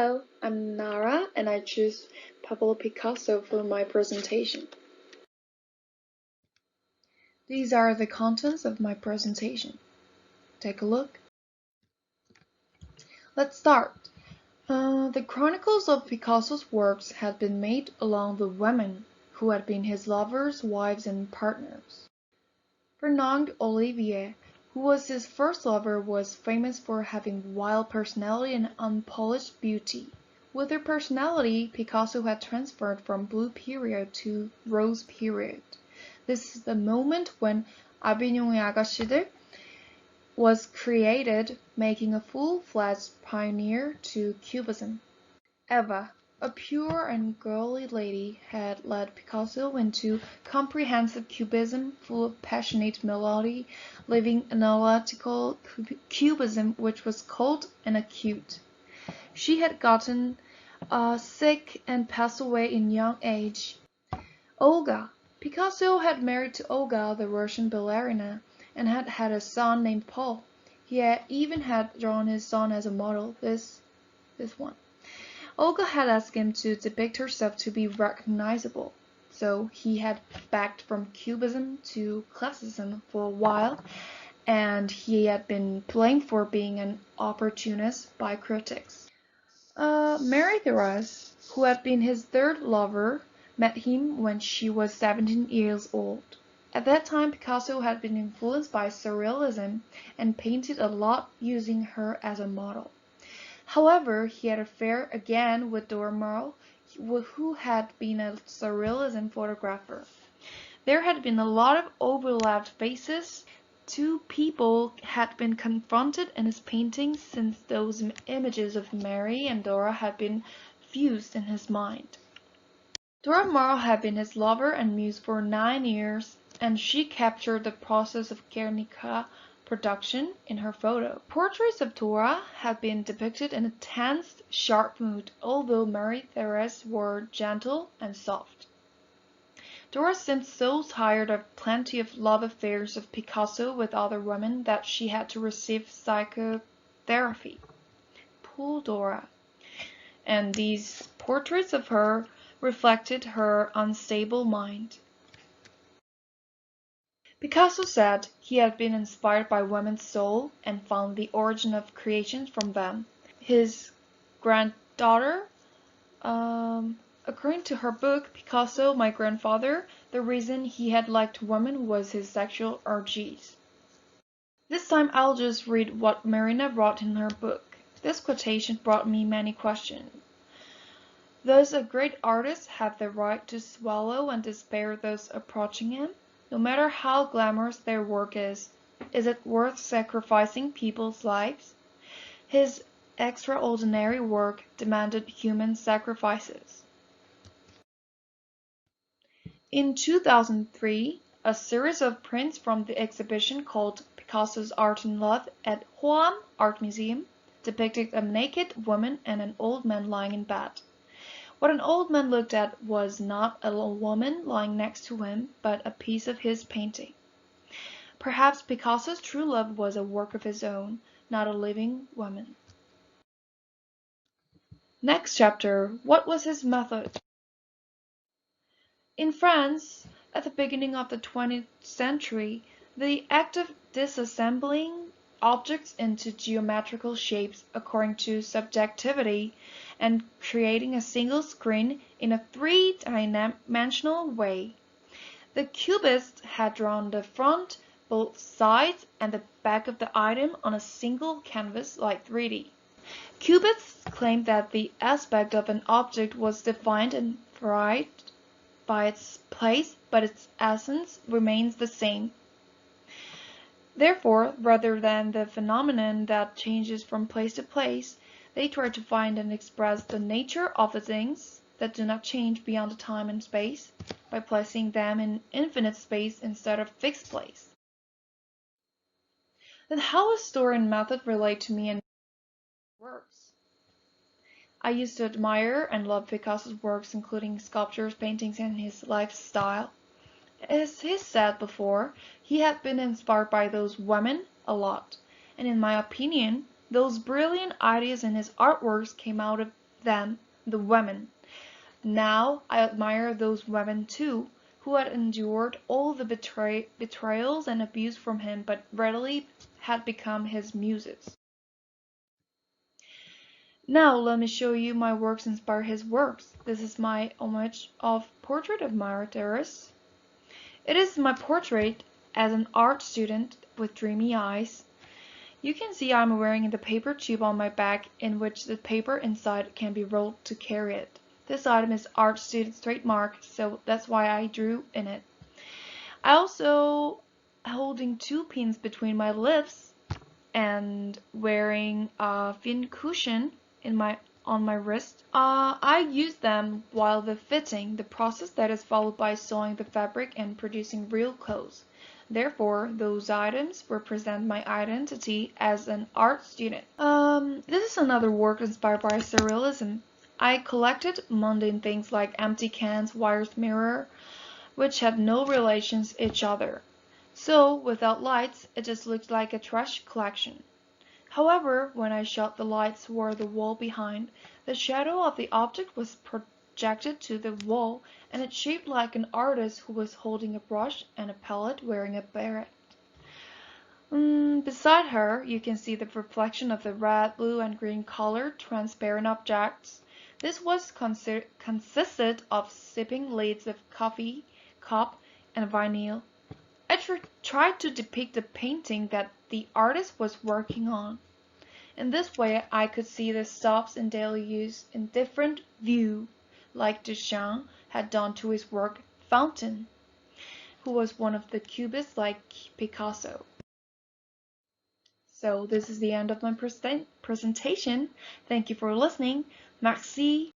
Hello, I'm Nara and I choose Pablo Picasso for my presentation. These are the contents of my presentation. Take a look. Let's start. The chronicles of Picasso's works had been made along with women who had been his lovers, wives, and partners. Fernand Olivier, who was his first lover, was famous for having wild personality and unpolished beauty. With her personality, Picasso had transferred from blue period to rose period. This is the moment when 아비뇽의 아가씨들 was created, making a full-fledged pioneer to Cubism. Eva, a pure and girly lady, had led Picasso into comprehensive Cubism full of passionate melody, living analytical Cubism which was cold and acute. She had gotten sick and passed away in young age. Olga. Picasso had married to Olga, the Russian ballerina, and had had a son named Paul. He even had drawn his son as a model, this one. Olga had asked him to depict herself to be recognizable, so he had backed from Cubism to Classicism for a while, and he had been blamed for being an opportunist by critics. Marie-Thérèse, who had been his third lover, met him when she was 17 years old. At that time, Picasso had been influenced by Surrealism and painted a lot using her as a model. However, he had an affair again with Dora Maar, who had been a Surrealism photographer. There had been a lot of overlapped faces. Two people had been confronted in his paintings since those images of Mary and Dora had been fused in his mind. Dora Maar had been his lover and muse for 9 years, and she captured the process of Guernica production in her photo. Portraits of Dora had been depicted in a tense, sharp mood, although Marie-Thérèse were gentle and soft. Dora seemed so tired of plenty of love affairs of Picasso with other women that she had to receive psychotherapy. Poor Dora. And these portraits of her reflected her unstable mind. Picasso said he had been inspired by women's soul and found the origin of creation from them. His granddaughter, according to her book, Picasso, My Grandfather, the reason he had liked women was his sexual urges. This time I'll just read what Marina wrote in her book. This quotation brought me many questions. Does a great artist have the right to swallow and despair those approaching him? No matter how glamorous their work is it worth sacrificing people's lives? His extraordinary work demanded human sacrifices. In 2003, a series of prints from the exhibition called Picasso's Art and Love at Huam Art Museum depicted a naked woman and an old man lying in bed. What an old man looked at was not a woman lying next to him, but a piece of his painting. Perhaps Picasso's true love was a work of his own, not a living woman. Next chapter. What was his method? In France, at the beginning of the 20th century, the act of disassembling objects into geometrical shapes according to subjectivity and creating a single screen in a three-dimensional way. The Cubists had drawn the front, both sides, and the back of the item on a single canvas like 3D. Cubists claimed that the aspect of an object was defined and varied by its place, but its essence remains the same. Therefore, rather than the phenomenon that changes from place to place, they try to find and express the nature of the things that do not change beyond the time and space by placing them in infinite space instead of fixed place. Then how does story and method relate to me and works? I used to admire and love Picasso's works, including sculptures, paintings, and his lifestyle. As he said before, he had been inspired by those women a lot, and in my opinion, those brilliant ideas in his artworks came out of them, the women. Now I admire those women too, who had endured all the betrayals and abuse from him, but readily had become his muses. Now let me show you my works inspire his works. This is my homage of Portrait of Myra Terrace. It is my portrait as an art student with dreamy eyes. You can see I'm wearing the paper tube on my back, in which the paper inside can be rolled to carry it. This item is art student's trademark, so that's why I drew in it. I also holding two pins between my lips and wearing a thin cushion on my wrist. I use them while the fitting, the process that is followed by sewing the fabric and producing real clothes. Therefore, those items represent my identity as an art student. This is another work inspired by surrealism. I collected mundane things like empty cans, wires, mirror, which had no relations each other. So, without lights, it just looked like a trash collection. However, when I shut the lights toward the wall behind, the shadow of the object was projected to the wall, and it shaped like an artist who was holding a brush and a palette wearing a beret. Beside her, you can see the reflection of the red, blue, and green colored transparent objects. This was consisted of sipping lids of coffee, cup, and vinyl. I tried to depict the painting that the artist was working on. In this way, I could see the stops in daily use in different view, like Duchamp had done to his work Fountain, who was one of the cubists like Picasso. So this is the end of my presentation. Thank you for listening. Merci.